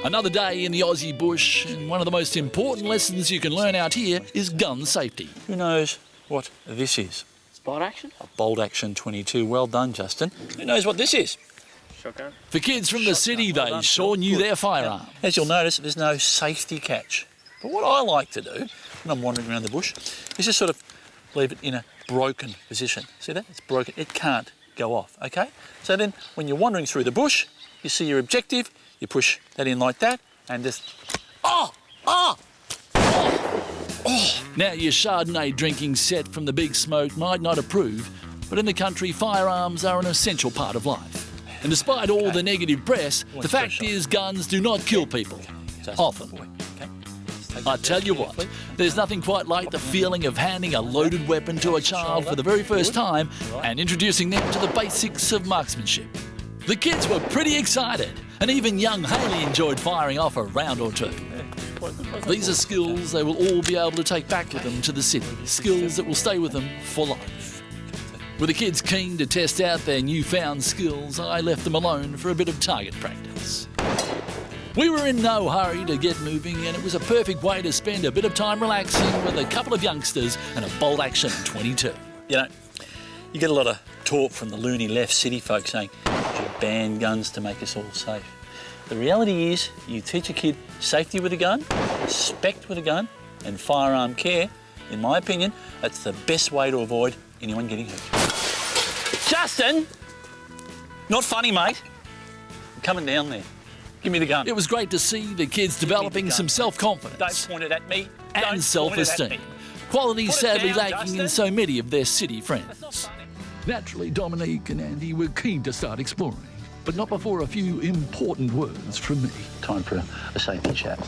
Another day in the Aussie bush, and one of the most important lessons you can learn out here is gun safety. Who knows what this is? Bolt action? A bolt action 22. Well done, Justin. Who knows what this is? Shotgun. For kids from the city, they sure knew their firearm. As you'll notice, there's no safety catch. But what I like to do when I'm wandering around the bush is just sort of leave it in a broken position. See that? It's broken. It can't go off, okay? So then when you're wandering through the bush, you see your objective, you push that in like that, and just, Now, your Chardonnay drinking set from the Big Smoke might not approve, but in the country, firearms are an essential part of life. And despite all the negative press, the fact is guns do not kill people. Often. I tell you what, there's nothing quite like the feeling of handing a loaded weapon to a child for the very first time and introducing them to the basics of marksmanship. The kids were pretty excited, and even young Haley enjoyed firing off a round or two. These are skills they will all be able to take back with them to the city, skills that will stay with them for life. With the kids keen to test out their newfound skills, I left them alone for a bit of target practice. We were in no hurry to get moving, and it was a perfect way to spend a bit of time relaxing with a couple of youngsters and a bolt action 22. You know, you get a lot of talk from the loony left city folk saying, we should ban guns to make us all safe. The reality is, you teach a kid safety with a gun, respect with a gun, and firearm care. In my opinion, that's the best way to avoid anyone getting hurt. Justin! Not funny, mate. I'm coming down there. Give me the gun. It was great to see the kids developing some self-confidence. Don't point it at me. And self-esteem. Qualities sadly lacking in so many of their city friends. Naturally, Dominique and Andy were keen to start exploring, but not before a few important words from me. Time for a safety chat.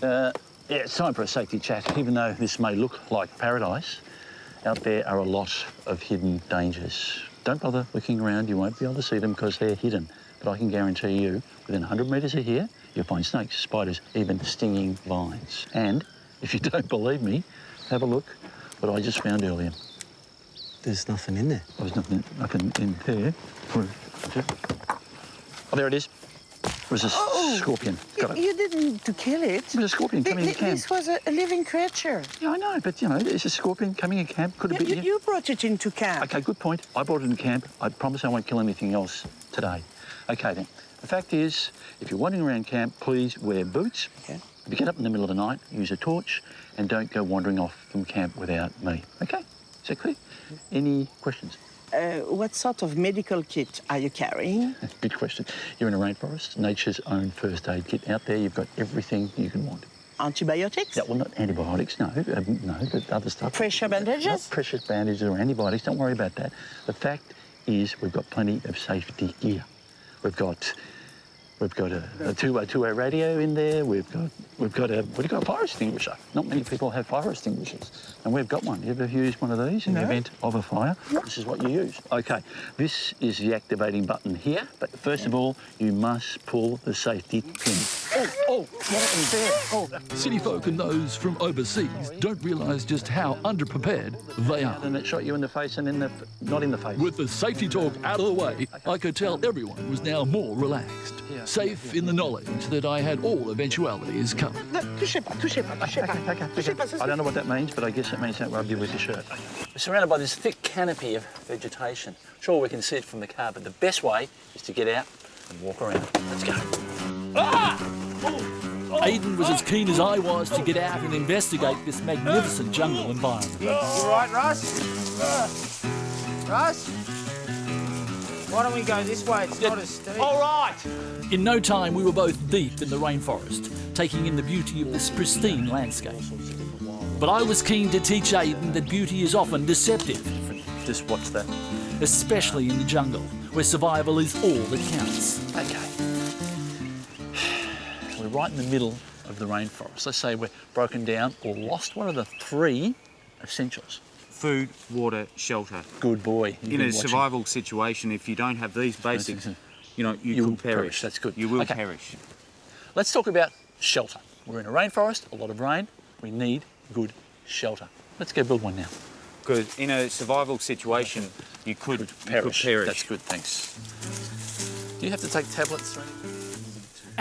Yeah, it's time for a safety chat. Even though this may look like paradise, out there are a lot of hidden dangers. Don't bother looking around. You won't be able to see them because they're hidden. But I can guarantee you, within 100 metres of here, you'll find snakes, spiders, even stinging vines. And if you don't believe me, have a look what I just found earlier. There's nothing in there. There's nothing in there. Oh, there it is. It was a scorpion. Got it. You didn't to kill it. It was a scorpion coming in camp. This was a living creature. Yeah, I know, but, you know, it's a scorpion coming in camp. Could have been you. You brought it into camp. OK, good point. I brought it in camp. I promise I won't kill anything else today. OK, then. The fact is, if you're wandering around camp, please wear boots. Okay. If you get up in the middle of the night, use a torch, and don't go wandering off from camp without me. OK? Is that clear? Any questions? What sort of medical kit are you carrying? Good question. You're in a rainforest, nature's own first aid kit. Out there, you've got everything you can want. Antibiotics? Yeah, well, not antibiotics, no, but other stuff. Pressure bandages? Not pressure bandages or antibiotics. Don't worry about that. The fact is, we've got plenty of safety gear. We've got a two-way radio in there. We've got a fire extinguisher. Not many people have fire extinguishers, and we've got one. You ever used one of these in the event of a fire? Yep. This is what you use. Okay, this is the activating button here. But first of all, you must pull the safety pin. What happened there? Oh. City folk and those from overseas don't realise just how underprepared they are. And it shot you in the face and not in the face. With the safety talk out of the way, I could tell everyone was now more relaxed. Safe in the knowledge that I had all eventualities covered. Touchez pas, touchez pas, touchez pas. Touchez pas, I don't know what that means, but I guess it means don't rub you with your shirt. We're surrounded by this thick canopy of vegetation. Sure, we can see it from the car, but the best way is to get out and walk around. Let's go. Aidan was as keen as I was to get out and investigate this magnificent jungle environment. You right, Russ? Russ? Why don't we go this way? It's not as steep. All right. In no time, we were both deep in the rainforest, taking in the beauty of this pristine landscape. But I was keen to teach Aidan that beauty is often deceptive. Just watch that. Especially in the jungle, where survival is all that counts. Okay. We're right in the middle of the rainforest. Let's say we're broken down or lost. What are the three essentials? Food, water, shelter. Good boy. In a survival situation, if you don't have these basics, you know, you will perish. That's good. You will perish. Let's talk about shelter. We're in a rainforest, a lot of rain. We need good shelter. Let's go build one now. Because in a survival situation, you could perish. That's good, thanks. Do you have to take tablets or anything?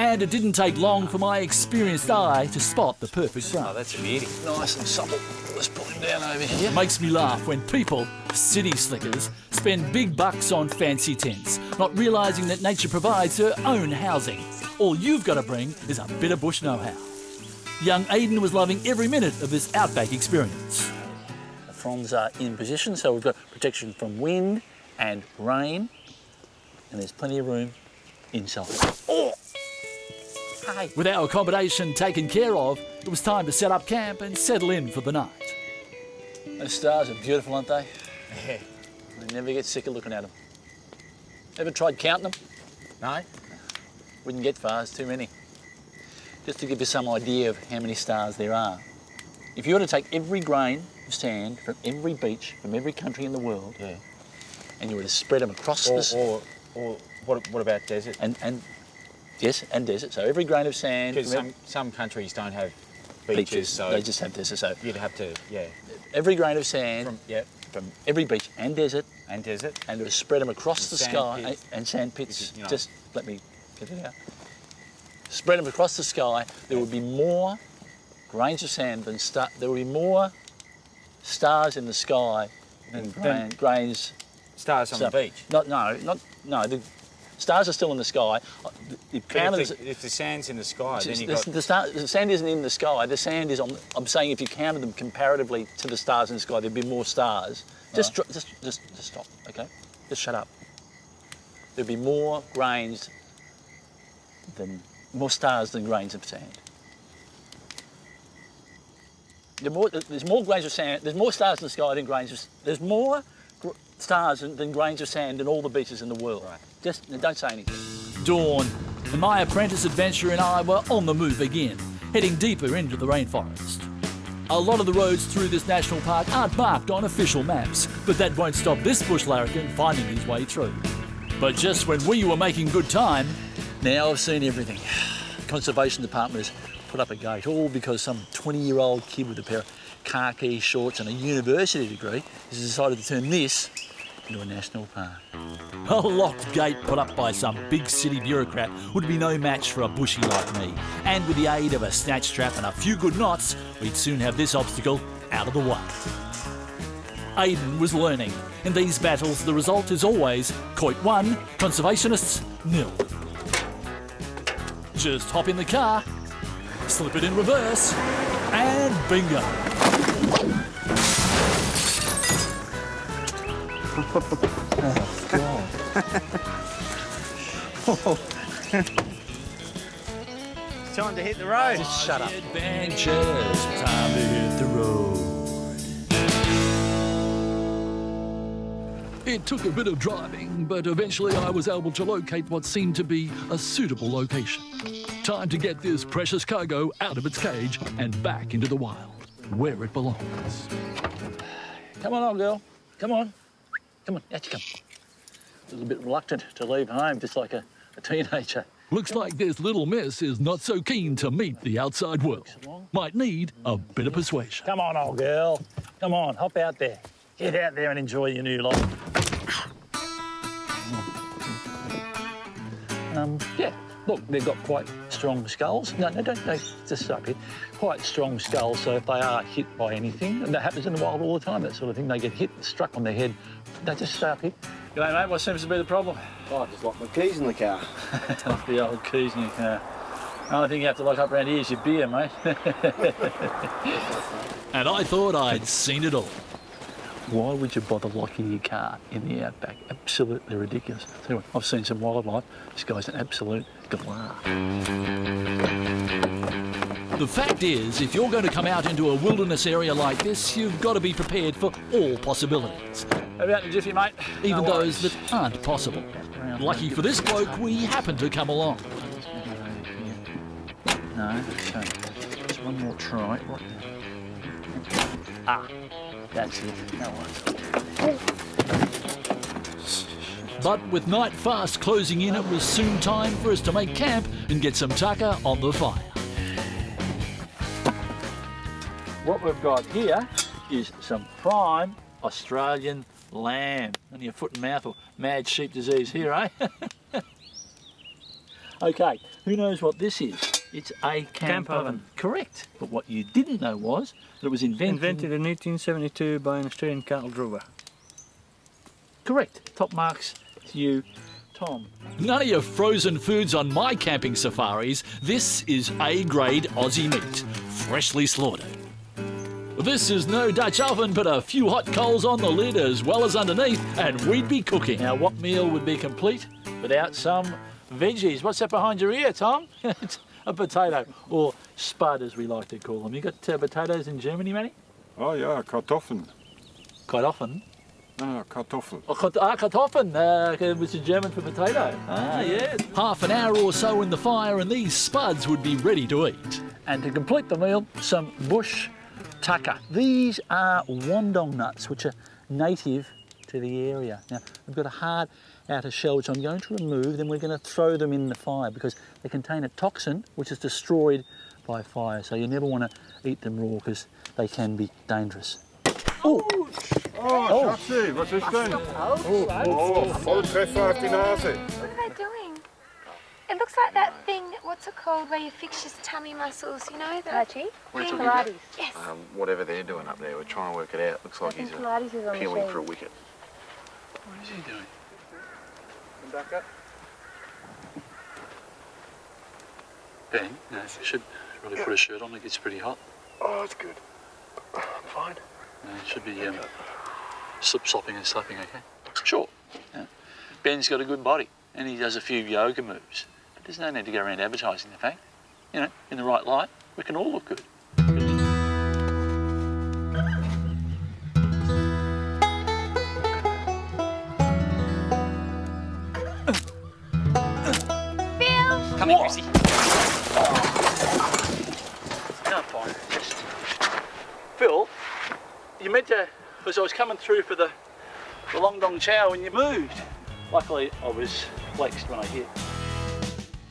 And it didn't take long for my experienced eye to spot the perfect grunt. Oh, that's a beauty. Nice and supple. Let's put him down over here. It makes me laugh when people, city slickers, spend big bucks on fancy tents, not realising that nature provides her own housing. All you've got to bring is a bit of bush know-how. Young Aidan was loving every minute of this outback experience. The fronds are in position, so we've got protection from wind and rain, and there's plenty of room inside. Oh! Hey. With our accommodation taken care of, it was time to set up camp and settle in for the night. Those stars are beautiful, aren't they? Yeah. I never get sick of looking at them. Ever tried counting them? No? Wouldn't get far, there's too many. Just to give you some idea of how many stars there are. If you were to take every grain of sand from every beach, from every country in the world, Yeah. and you were to spread them across this... Or what about desert? Yes, and desert. So every grain of sand... Because from some countries don't have beaches, so they just have desert. So you'd have to, yeah. every grain of sand From from every beach and desert, and desert. and to spread them across the sand sky pits. and sand pits. Because, you know. Just let me get it out. Spread them across the sky. There would be more grains of sand than there would be more stars in the sky than grains. Stars on the beach. No. The stars are still in the sky. If the sand's in the sky, then you got... The sand isn't in the sky. The sand is on. I'm saying if you counted them comparatively to the stars in the sky, there'd be more stars. Just stop, okay? Just shut up. There'd be more stars than grains of sand. There's more grains of sand. There's more stars in the sky than grains of. There's more stars than grains of sand in all the beaches in the world. Right. Just don't say anything. Dawn, and my apprentice adventurer and I were on the move again, heading deeper into the rainforest. A lot of the roads through this national park aren't marked on official maps, but that won't stop this bush larrikin finding his way through. But just when we were making good time, Now I've seen everything. Conservation Department has put up a gate, all because some 20-year-old kid with a pair of khaki shorts and a university degree has decided to turn this into a national park. a locked gate put up by some big city bureaucrat would be no match for a bushie like me. And with the aid of a snatch strap and a few good knots, we'd soon have this obstacle out of the way. Aidan was learning. In these battles, the result is always Coight 1, conservationists 0. Just hop in the car, slip it in reverse, and bingo. It's time to hit the road. Just shut up. Adventures, time to hit the road. It took a bit of driving, but eventually I was able to locate what seemed to be a suitable location. Time to get this precious cargo out of its cage and back into the wild, where it belongs. Come on, old girl. Come on. Come on, out you come. A little bit reluctant to leave home, just like a teenager. Looks like this little miss is not so keen to meet the outside world. Might need a bit of persuasion. Come on, old girl. Come on, hop out there. Get out there and enjoy your new life. Yeah, look, they've got quite strong skulls. No, don't just stop here. Quite strong skulls, so if they are hit by anything, and that happens in the wild all the time, that sort of thing, they get hit, struck on their head, they just stay up here. G'day, mate, what seems to be the problem? Oh, I just locked my keys in the car. Lock the old keys in your car. The only thing you have to lock up around here is your beer, mate. And I thought I'd seen it all. Why would you bother locking your car in the outback? Absolutely ridiculous. Anyway, I've seen some wildlife. This guy's an absolute galah. The fact is, if you're going to come out into a wilderness area like this, you've got to be prepared for all possibilities, How about the jiffy, mate? even No those worries. that aren't possible. Lucky for this bloke, we happened to come along. No, so just one more try. What? Ah, that's it. No worries. But with night fast closing in, it was soon time for us to make camp and get some tucker on the fire. What we've got here is some prime Australian lamb. Only a foot and mouth or mad sheep disease here, eh? Okay, who knows what this is? It's a camp oven. Correct. But what you didn't know was that it was Invented in 1872 by an Australian cattle drover. Correct. Top marks to you, Tom. None of your frozen foods on my camping safaris. This is A-grade Aussie meat, freshly slaughtered. This is no Dutch oven, but a few hot coals on the lid as well as underneath, and we'd be cooking. Now, what meal would be complete without some veggies? What's that behind your ear, Tom? It's a potato, or spud as we like to call them. You got potatoes in Germany, Matty? Oh yeah, Kartoffeln. Quite often. No, Kartoffel. Oh, Kartoffeln, which is German for potato. Ah, yes. Half an hour or so in the fire and these spuds would be ready to eat. And to complete the meal, some bush tucker. These are wandong nuts, which are native to the area. Now, they've got a hard outer shell, which I'm going to remove, then we're going to throw them in the fire because they contain a toxin which is destroyed by fire. So you never want to eat them raw because they can be dangerous. Oh! Oh, Schatzi, was ist denn? Voll Treffer auf die Nase. What are they doing? It looks like that thing, what's it called, where you fix your tummy muscles, you know? The Pilates. Yes. Whatever they're doing up there, we're trying to work it out. Looks like he's Pilates is on peeling the for a wicket. What is he doing? Back up. Ben, no, you should really put a shirt on. It gets pretty hot. Oh, it's good. I'm fine. It should be slip-slopping and slapping, okay? Sure. Yeah. Ben's got a good body and he does a few yoga moves. But there's no need to go around advertising the fact. You know, in the right light, we can all look good. Bill! Come here, Chrissy. Can't find it. Phil, you meant to, as I was coming through for the long dong chow and you moved. Luckily, I was flexed when I hit.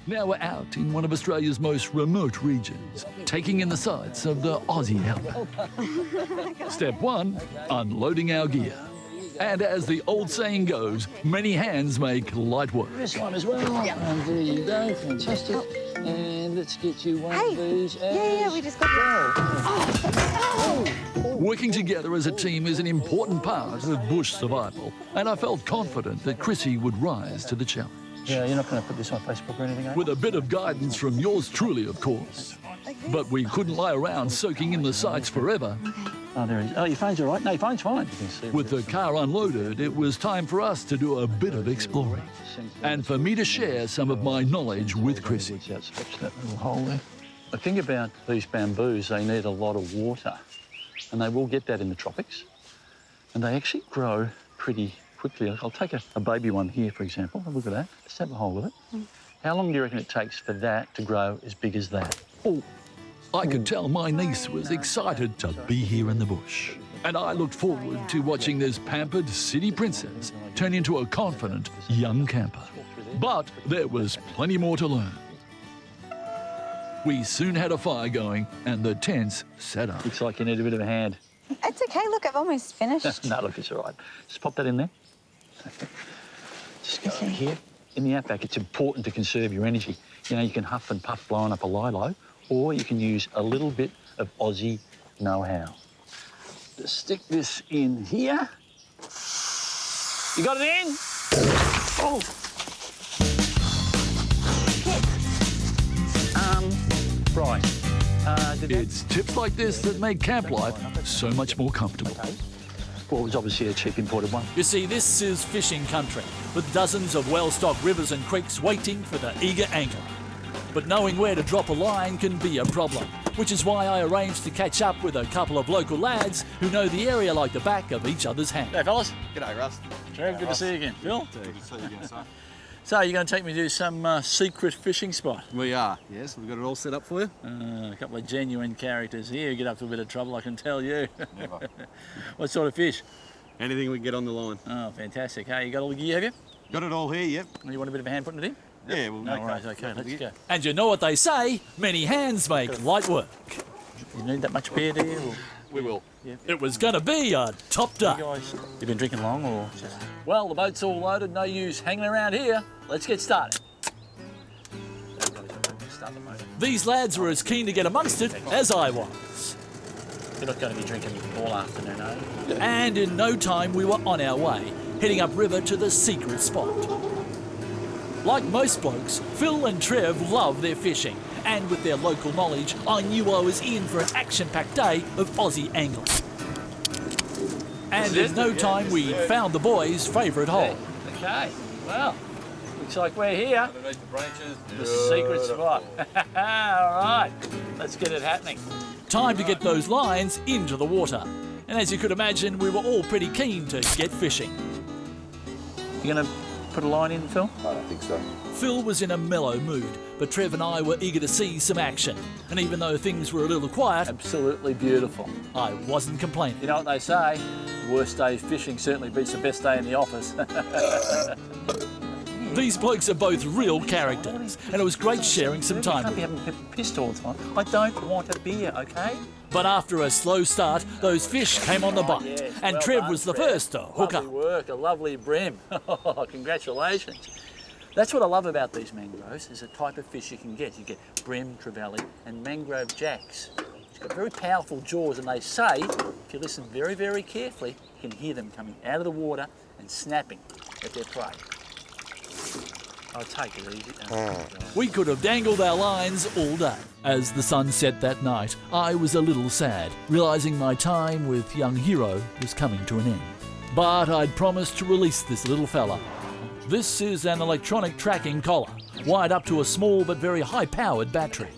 Now we're out in one of Australia's most remote regions, taking in the sights of the Aussie outback. Step 1, unloading our gear. And as the old saying goes, many hands make light work. This one as well. And there you go, fantastic. And let's get you one of these. Yeah, we just got Working together as a team is an important part of bush survival, and I felt confident that Chrissy would rise to the challenge. Yeah, you're not going to put this on Facebook or anything, are you? With a bit of guidance from yours truly, of course. But we couldn't lie around soaking in the sights forever. Oh, there he is. Oh, your phone's all right? No, your phone's fine. With the car unloaded, it was time for us to do a bit of exploring. And for me to share some of my knowledge with Chrissy. Watch that little hole there. The thing about these bamboos, they need a lot of water. And they will get that in the tropics. And they actually grow pretty quickly. I'll take a baby one here, for example. Have a look at that. Let's have a hold of it. How long do you reckon it takes for that to grow as big as that? Oh, I could tell my niece was excited to be here in the bush. And I looked forward to watching this pampered city princess turn into a confident young camper. But there was plenty more to learn. We soon had a fire going and the tents set up. Looks like you need a bit of a hand. It's okay, look, I've almost finished. No, look, it's all right. Just pop that in there. Just go over here. In the outback, it's important to conserve your energy. You know, you can huff and puff blowing up a lilo, or you can use a little bit of Aussie know-how. Just stick this in here. You got it in? Oh. Right. It's tips like this that make camp life so much more comfortable. Well, it was obviously a cheap imported one. You see, this is fishing country, with dozens of well-stocked rivers and creeks waiting for the eager angler. But knowing where to drop a line can be a problem, which is why I arranged to catch up with a couple of local lads who know the area like the back of each other's hand. Hey, fellas. G'day, Russ. Trev, good to see you again. Phil? Good to see you again, son. So, you're going to take me to some secret fishing spot? We are, yes. We've got it all set up for you. A couple of genuine characters here. Get up to a bit of trouble, I can tell you. Never. What sort of fish? Anything we can get on the line. Oh, fantastic. Hey, you got all the gear, have you? Got it all here, yep. You want a bit of a hand putting it in? Yeah, we'll No worries, okay, let's go. And you know what they say, many hands make light work. You need that much beer, do you? Or? We will. Yeah. It was going to be a top day. You guys, you been drinking long or just... Well, the boat's all loaded, no use hanging around here. Let's get started. start the motor. These lads were as keen to get amongst it as I was. You're not going to be drinking all afternoon, are you? And in no time we were on our way, heading upriver to the secret spot. Like most blokes, Phil and Trev love their fishing, and with their local knowledge, I knew I was in for an action-packed day of Aussie angling. And in no time we'd found the boys' favourite hole. Okay, well, looks like we're here. Underneath the branches. The secret spot. All right, let's get it happening. Time to get those lines into the water. And as you could imagine, we were all pretty keen to get fishing. You going to put a line in, Phil? I don't think so. Phil was in a mellow mood, but Trev and I were eager to see some action. And even though things were a little quiet, Absolutely beautiful. I wasn't complaining. You know what they say? The worst day of fishing certainly beats the best day in the office. These blokes are both real characters, and it was great sharing some You can't time. be having pissed all the time. I don't want a beer, okay? But after a slow start, those fish came on the bite, Yes, and well Trev done, was the Trev. first to hook up. Lovely work, a lovely brim. Congratulations. That's what I love about these mangroves. There's a type of fish you can get. You get brim, trevally, and mangrove jacks. It's got very powerful jaws, and they say, if you listen very, very carefully, you can hear them coming out of the water and snapping at their prey. I'll take it easy. We could have dangled our lines all day. As the sun set that night, I was a little sad, realising my time with young Hero was coming to an end. But I'd promised to release this little fella. This is an electronic tracking collar, wired up to a small but very high-powered battery.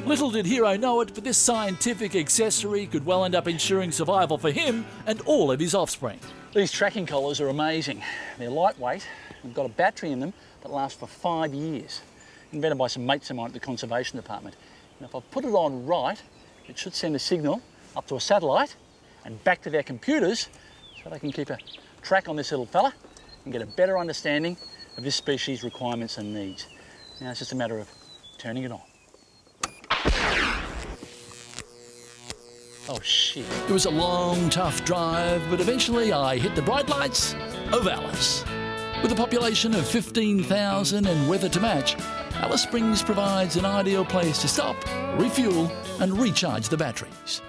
Little did Hero know it, but this scientific accessory could well end up ensuring survival for him and all of his offspring. These tracking collars are amazing. They're lightweight and got a battery in them that lasts for 5 years. Invented by some mates of mine at the Conservation Department. And if I put it on right, it should send a signal up to a satellite and back to their computers so they can keep a track on this little fella and get a better understanding of this species' requirements and needs. Now it's just a matter of turning it on. Oh shit. It was a long, tough drive, but eventually I hit the bright lights of Alice. With a population of 15,000 and weather to match, Alice Springs provides an ideal place to stop, refuel and recharge the batteries.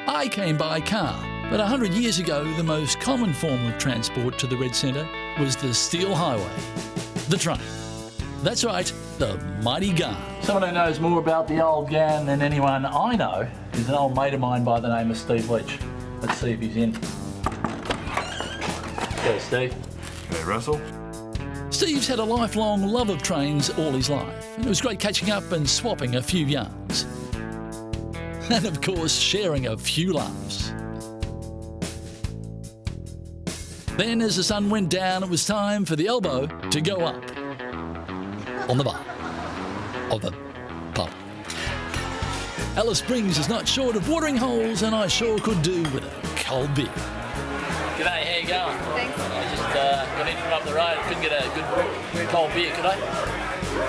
I came by car, but 100 years ago the most common form of transport to the Red Centre was the steel highway, the train. That's right, the mighty gun. Someone who knows more about the old gun than anyone I know is an old mate of mine by the name of Steve Leach. Let's see if he's in. Okay, Steve. Hey, Russell. Steve's had a lifelong love of trains all his life, and it was great catching up and swapping a few yarns. And of course, sharing a few laughs. Then, as the sun went down, it was time for the elbow to go up. On the bar. Of the pub. Alice Springs is not short of watering holes, and I sure could do with a cold beer. G'day, how you going? Thanks. I just got in from up the road. Couldn't get a good cold beer, could I?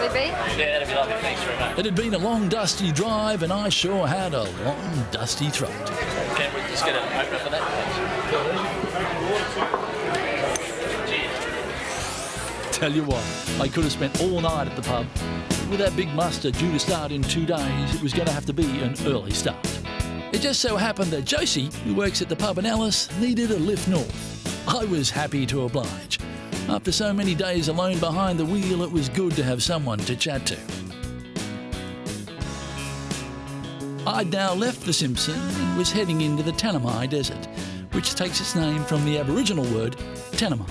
Would be? Yeah, that'd be lovely. Thanks very much. It had been a long, dusty drive, and I sure had a long, dusty throat. Can we just get an opener for that, please? Tell you what, I could have spent all night at the pub. With that big muster due to start in 2 days, it was going to have to be an early start. It just so happened that Josie, who works at the pub in Alice, needed a lift north. I was happy to oblige. After so many days alone behind the wheel, it was good to have someone to chat to. I'd now left the Simpson and was heading into the Tanami Desert, which takes its name from the Aboriginal word Tanami.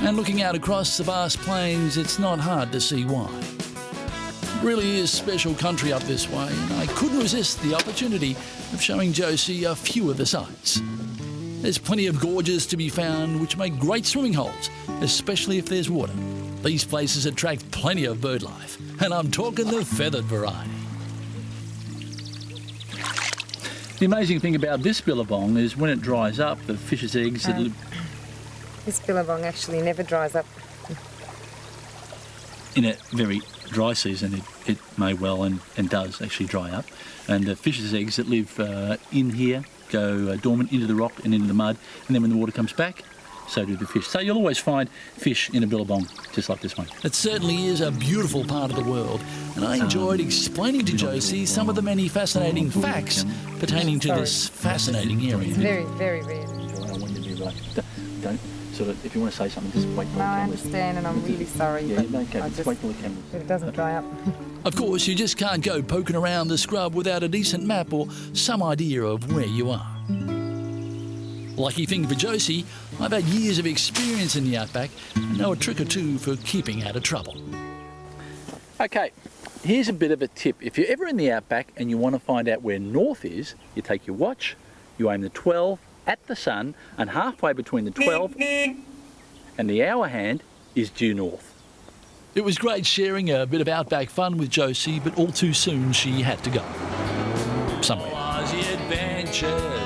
And looking out across the vast plains, it's not hard to see why. It really is special country up this way, and I couldn't resist the opportunity of showing Josie a few of the sights. There's plenty of gorges to be found which make great swimming holes, especially if there's water. These places attract plenty of bird life, and I'm talking the feathered variety. The amazing thing about this billabong is when it dries up, the fish's eggs that live This billabong actually never dries up. in a very dry season, it may well and does actually dry up. And the fish's eggs that live in here go dormant into the rock and into the mud, and then when the water comes back, so do the fish. So you'll always find fish in a billabong just like this one. It certainly is a beautiful part of the world, and I enjoyed explaining to Josie some of the many fascinating facts pertaining to this fascinating area. Very, very rare. I want you to be like, don't sort of, if you want to say something, just wait till the No, I camera's... understand, and I'm really sorry. Yeah, but okay, I just wait till the camera's... But it doesn't dry up. Of course, you just can't go poking around the scrub without a decent map or some idea of where you are. Lucky thing for Josie, I've had years of experience in the outback and know a trick or two for keeping out of trouble. Okay, here's a bit of a tip. If you're ever in the outback and you want to find out where north is, you take your watch, you aim the 12 at the sun, and halfway between the 12 and the hour hand is due north. It was great sharing a bit of outback fun with Josie, but all too soon she had to go somewhere. Aussie adventures.